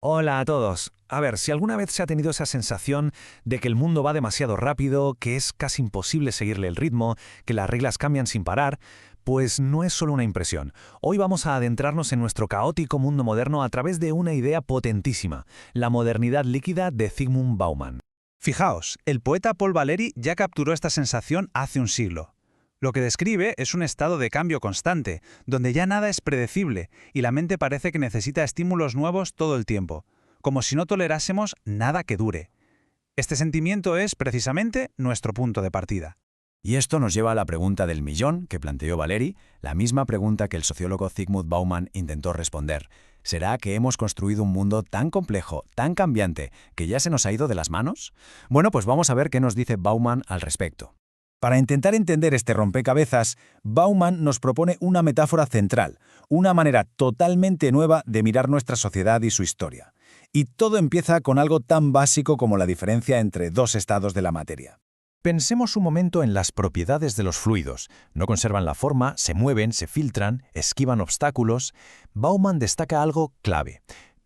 Hola a todos. A ver, si alguna vez se ha tenido esa sensación de que el mundo va demasiado rápido, que es casi imposible seguirle el ritmo, que las reglas cambian sin parar, pues no es solo una impresión. Hoy vamos a adentrarnos en nuestro caótico mundo moderno a través de una idea potentísima, la modernidad líquida de Zygmunt Bauman. Fijaos, el poeta Paul Valéry ya capturó esta sensación hace un siglo. Lo que describe es un estado de cambio constante, donde ya nada es predecible y la mente parece que necesita estímulos nuevos todo el tiempo, como si no tolerásemos nada que dure. Este sentimiento es, precisamente, nuestro punto de partida. Y esto nos lleva a la pregunta del millón que planteó Valéry, la misma pregunta que el sociólogo Zygmunt Bauman intentó responder. ¿Será que hemos construido un mundo tan complejo, tan cambiante, que ya se nos ha ido de las manos? Bueno, pues vamos a ver qué nos dice Bauman al respecto. Para intentar entender este rompecabezas, Bauman nos propone una metáfora central, una manera totalmente nueva de mirar nuestra sociedad y su historia. Y todo empieza con algo tan básico como la diferencia entre dos estados de la materia. Pensemos un momento en las propiedades de los fluidos. No conservan la forma, se mueven, se filtran, esquivan obstáculos. Bauman destaca algo clave.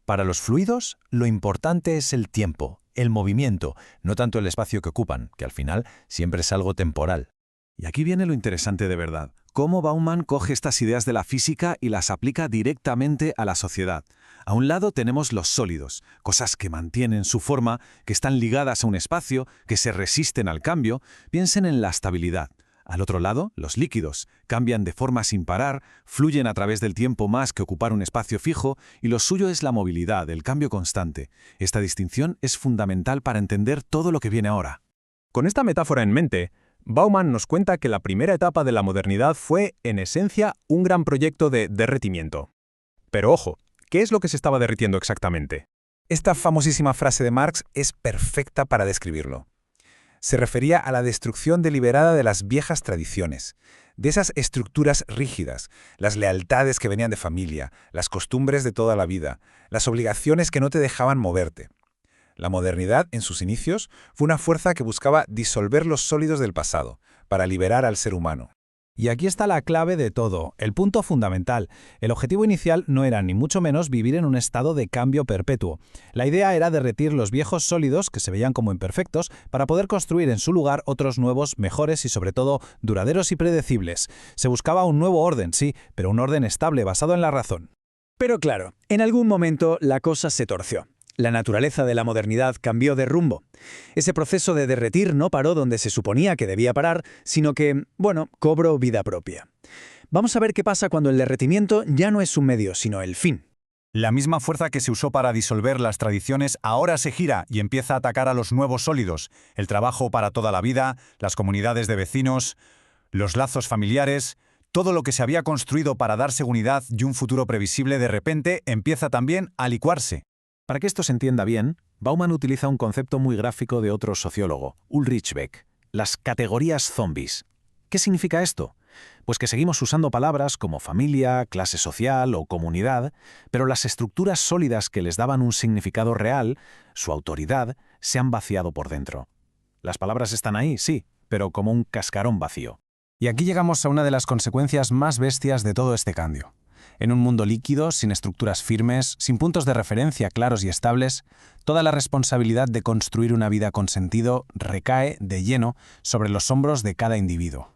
Para los fluidos, lo importante es el tiempo, el movimiento, no tanto el espacio que ocupan, que al final siempre es algo temporal. Y aquí viene lo interesante de verdad. Cómo Bauman coge estas ideas de la física y las aplica directamente a la sociedad. A un lado tenemos los sólidos, cosas que mantienen su forma, que están ligadas a un espacio, que se resisten al cambio. Piensen en la estabilidad. Al otro lado, los líquidos, cambian de forma sin parar, fluyen a través del tiempo más que ocupar un espacio fijo, y lo suyo es la movilidad, el cambio constante. Esta distinción es fundamental para entender todo lo que viene ahora. Con esta metáfora en mente, Bauman nos cuenta que la primera etapa de la modernidad fue, en esencia, un gran proyecto de derretimiento. Pero ojo, ¿qué es lo que se estaba derritiendo exactamente? Esta famosísima frase de Marx es perfecta para describirlo. Se refería a la destrucción deliberada de las viejas tradiciones, de esas estructuras rígidas, las lealtades que venían de familia, las costumbres de toda la vida, las obligaciones que no te dejaban moverte. La modernidad, en sus inicios, fue una fuerza que buscaba disolver los sólidos del pasado, para liberar al ser humano. Y aquí está la clave de todo, el punto fundamental. El objetivo inicial no era ni mucho menos vivir en un estado de cambio perpetuo. La idea era derretir los viejos sólidos, que se veían como imperfectos, para poder construir en su lugar otros nuevos, mejores y sobre todo duraderos y predecibles. Se buscaba un nuevo orden, sí, pero un orden estable basado en la razón. Pero claro, en algún momento la cosa se torció. La naturaleza de la modernidad cambió de rumbo. Ese proceso de derretir no paró donde se suponía que debía parar, sino que, cobró vida propia. Vamos a ver qué pasa cuando el derretimiento ya no es un medio, sino el fin. La misma fuerza que se usó para disolver las tradiciones ahora se gira y empieza a atacar a los nuevos sólidos, el trabajo para toda la vida, las comunidades de vecinos, los lazos familiares. Todo lo que se había construido para dar seguridad y un futuro previsible de repente empieza también a licuarse. Para que esto se entienda bien, Bauman utiliza un concepto muy gráfico de otro sociólogo, Ulrich Beck, las categorías zombies. ¿Qué significa esto? Pues que seguimos usando palabras como familia, clase social o comunidad, pero las estructuras sólidas que les daban un significado real, su autoridad, se han vaciado por dentro. Las palabras están ahí, sí, pero como un cascarón vacío. Y aquí llegamos a una de las consecuencias más bestias de todo este cambio. En un mundo líquido, sin estructuras firmes, sin puntos de referencia claros y estables, toda la responsabilidad de construir una vida con sentido recae de lleno sobre los hombros de cada individuo.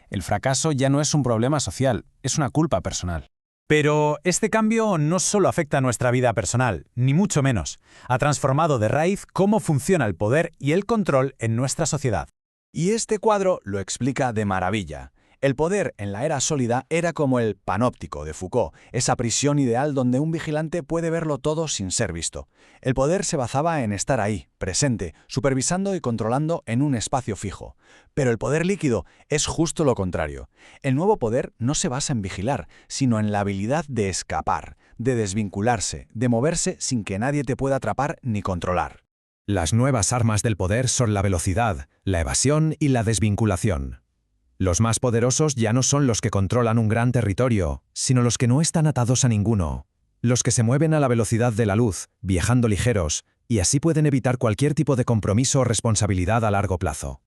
El fracaso ya no es un problema social, es una culpa personal. Pero este cambio no solo afecta a nuestra vida personal, ni mucho menos. Ha transformado de raíz cómo funciona el poder y el control en nuestra sociedad. Y este cuadro lo explica de maravilla. El poder en la era sólida era como el panóptico de Foucault, esa prisión ideal donde un vigilante puede verlo todo sin ser visto. El poder se basaba en estar ahí, presente, supervisando y controlando en un espacio fijo. Pero el poder líquido es justo lo contrario. El nuevo poder no se basa en vigilar, sino en la habilidad de escapar, de desvincularse, de moverse sin que nadie te pueda atrapar ni controlar. Las nuevas armas del poder son la velocidad, la evasión y la desvinculación. Los más poderosos ya no son los que controlan un gran territorio, sino los que no están atados a ninguno. Los que se mueven a la velocidad de la luz, viajando ligeros, y así pueden evitar cualquier tipo de compromiso o responsabilidad a largo plazo.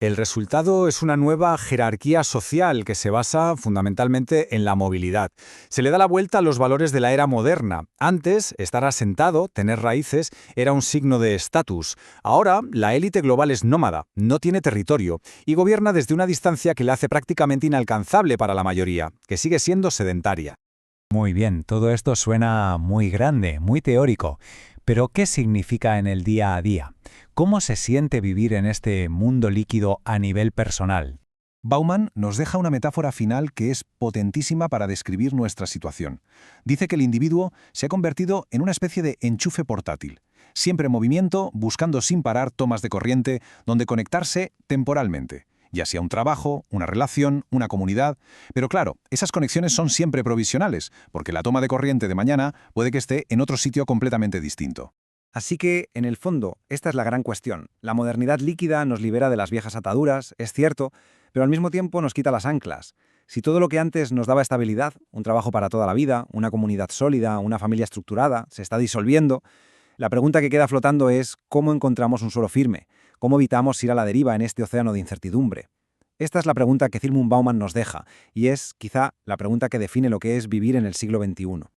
El resultado es una nueva jerarquía social que se basa fundamentalmente en la movilidad. Se le da la vuelta a los valores de la era moderna. Antes, estar asentado, tener raíces, era un signo de estatus. Ahora, la élite global es nómada, no tiene territorio y gobierna desde una distancia que la hace prácticamente inalcanzable para la mayoría, que sigue siendo sedentaria. Muy bien, todo esto suena muy grande, muy teórico. Pero, ¿qué significa en el día a día? ¿Cómo se siente vivir en este mundo líquido a nivel personal? Bauman nos deja una metáfora final que es potentísima para describir nuestra situación. Dice que el individuo se ha convertido en una especie de enchufe portátil, siempre en movimiento, buscando sin parar tomas de corriente donde conectarse temporalmente, ya sea un trabajo, una relación, una comunidad. Pero claro, esas conexiones son siempre provisionales, porque la toma de corriente de mañana puede que esté en otro sitio completamente distinto. Así que, en el fondo, esta es la gran cuestión. La modernidad líquida nos libera de las viejas ataduras, es cierto, pero al mismo tiempo nos quita las anclas. Si todo lo que antes nos daba estabilidad, un trabajo para toda la vida, una comunidad sólida, una familia estructurada, se está disolviendo, la pregunta que queda flotando es ¿cómo encontramos un suelo firme? ¿Cómo evitamos ir a la deriva en este océano de incertidumbre? Esta es la pregunta que Zygmunt Bauman nos deja, y es, quizá, la pregunta que define lo que es vivir en el siglo XXI.